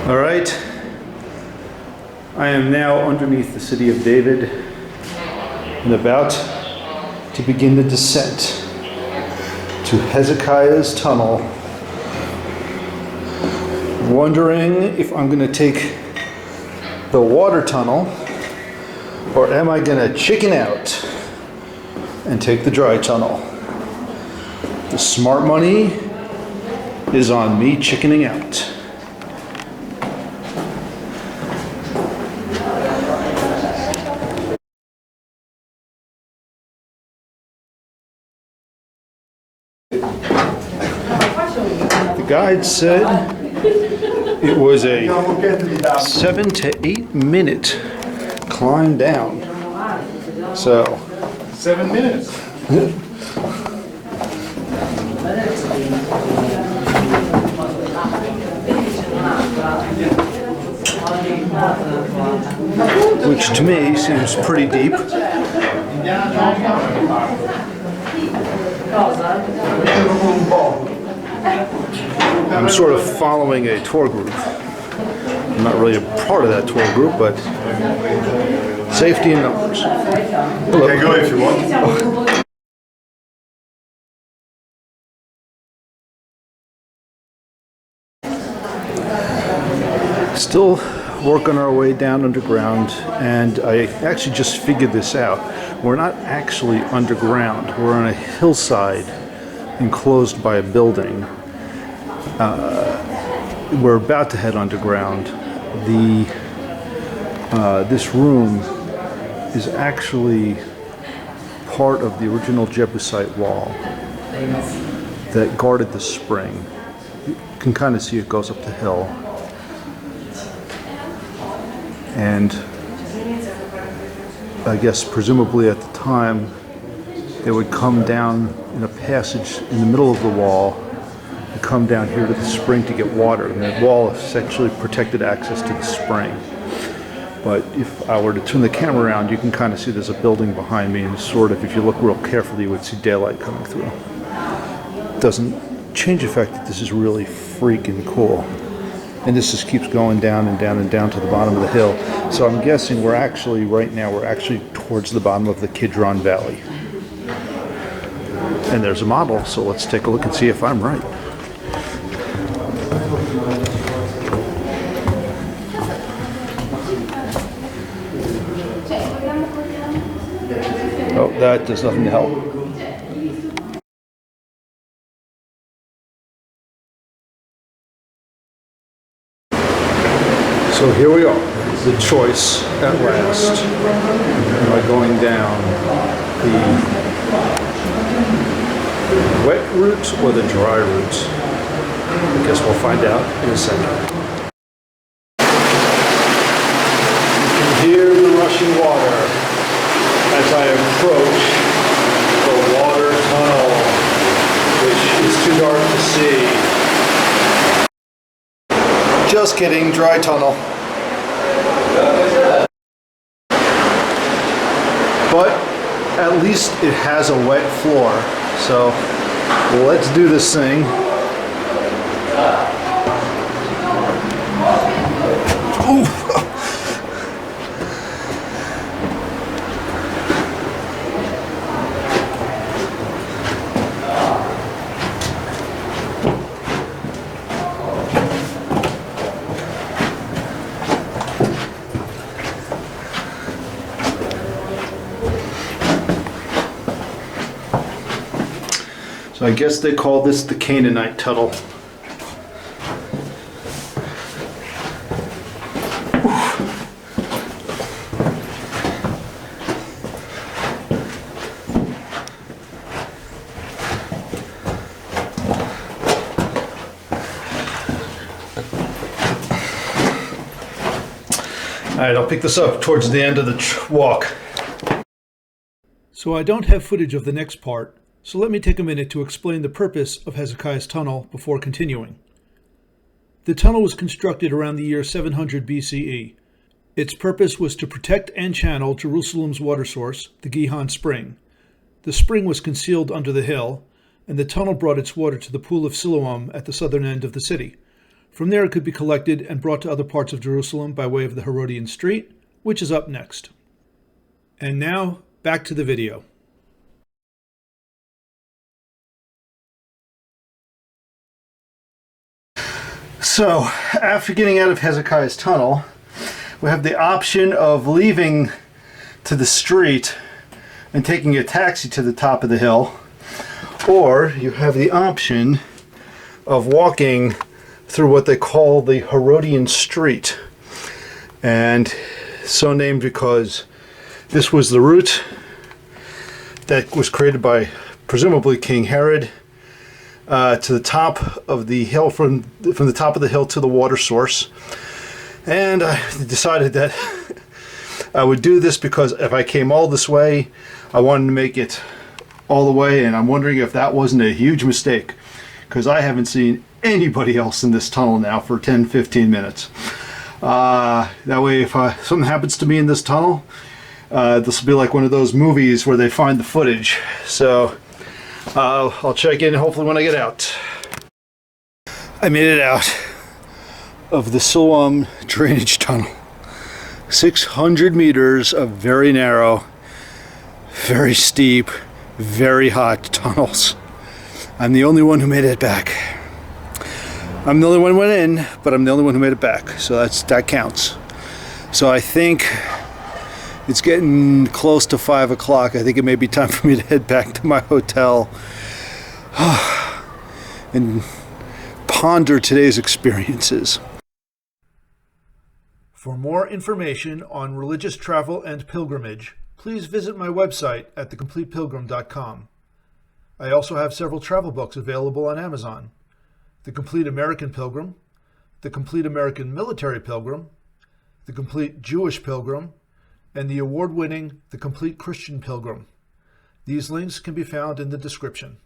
All right, I am now underneath the city of David and about to begin the descent to Hezekiah's tunnel, wondering if I'm going to take the water tunnel or am I going to chicken out and take the dry tunnel. The smart money is on me chickening out. The guide said it was a 7 to 8 minute climb down. So 7 minutes. Which to me seems pretty deep. I'm sort of following a tour group. I'm not really a part of that tour group, but safety in numbers. Hello. Okay, go if you want. Still working our way down underground, and I actually just figured this out. We're not actually underground. We're on a hillside enclosed by a building. We're about to head underground. This room is actually part of the original Jebusite wall that guarded the spring. You can kind of see it goes up the hill. And I guess presumably at the time it would come down in a passage in the middle of the wall and come down here to the spring to get water. And the wall essentially protected access to the spring. But if I were to turn the camera around, you can kind of see there's a building behind me, and sort of, if you look real carefully, you would see daylight coming through. Doesn't change the fact that this is really freaking cool. And this just keeps going down and down and down to the bottom of the hill. So I'm guessing we're actually towards the bottom of the Kidron Valley. And there's a model, so let's take a look and see if I'm right. Oh, that does nothing to help. So here we are, the choice at last. Am I going down the wet route or the dry route? I guess we'll find out in a second. You can hear the rushing water as I approach the water tunnel, which is too dark to see. Just kidding, dry tunnel. But at least it has a wet floor. So let's do this thing. Ooh. So I guess they call this the Canaanite tunnel. All right, I'll pick this up towards the end of the walk. So I don't have footage of the next part, so let me take a minute to explain the purpose of Hezekiah's tunnel before continuing. The tunnel was constructed around the year 700 BCE. Its purpose was to protect and channel Jerusalem's water source, the Gihon Spring. The spring was concealed under the hill, and the tunnel brought its water to the pool of Siloam at the southern end of the city. From there it could be collected and brought to other parts of Jerusalem by way of the Herodian Street, which is up next. And now, back to the video. So, after getting out of Hezekiah's tunnel, we have the option of leaving to the street and taking a taxi to the top of the hill, or you have the option of walking through what they call the Herodian Street, and so named because this was the route that was created by presumably King Herod to the top of the hill, from the top of the hill to the water source. And I decided that I would do this because if I came all this way, I wanted to make it all the way, and I'm wondering if that wasn't a huge mistake, because I haven't seen anybody else in this tunnel now for 10-15 minutes. That way, if something happens to me in this tunnel, this will be like one of those movies where they find the footage. So I'll check in hopefully when I get out. I made it out of the Siloam drainage tunnel. 600 meters of very narrow, very steep, very hot tunnels. I'm the only one who made it back. I'm the only one who went in, but I'm the only one who made it back. So that counts. So I think it's getting close to 5 o'clock. I think it may be time for me to head back to my hotel and ponder today's experiences. For more information on religious travel and pilgrimage, please visit my website at thecompletepilgrim.com. I also have several travel books available on Amazon: The Complete American Pilgrim, The Complete American Military Pilgrim, The Complete Jewish Pilgrim, and the award-winning The Complete Christian Pilgrim. These links can be found in the description.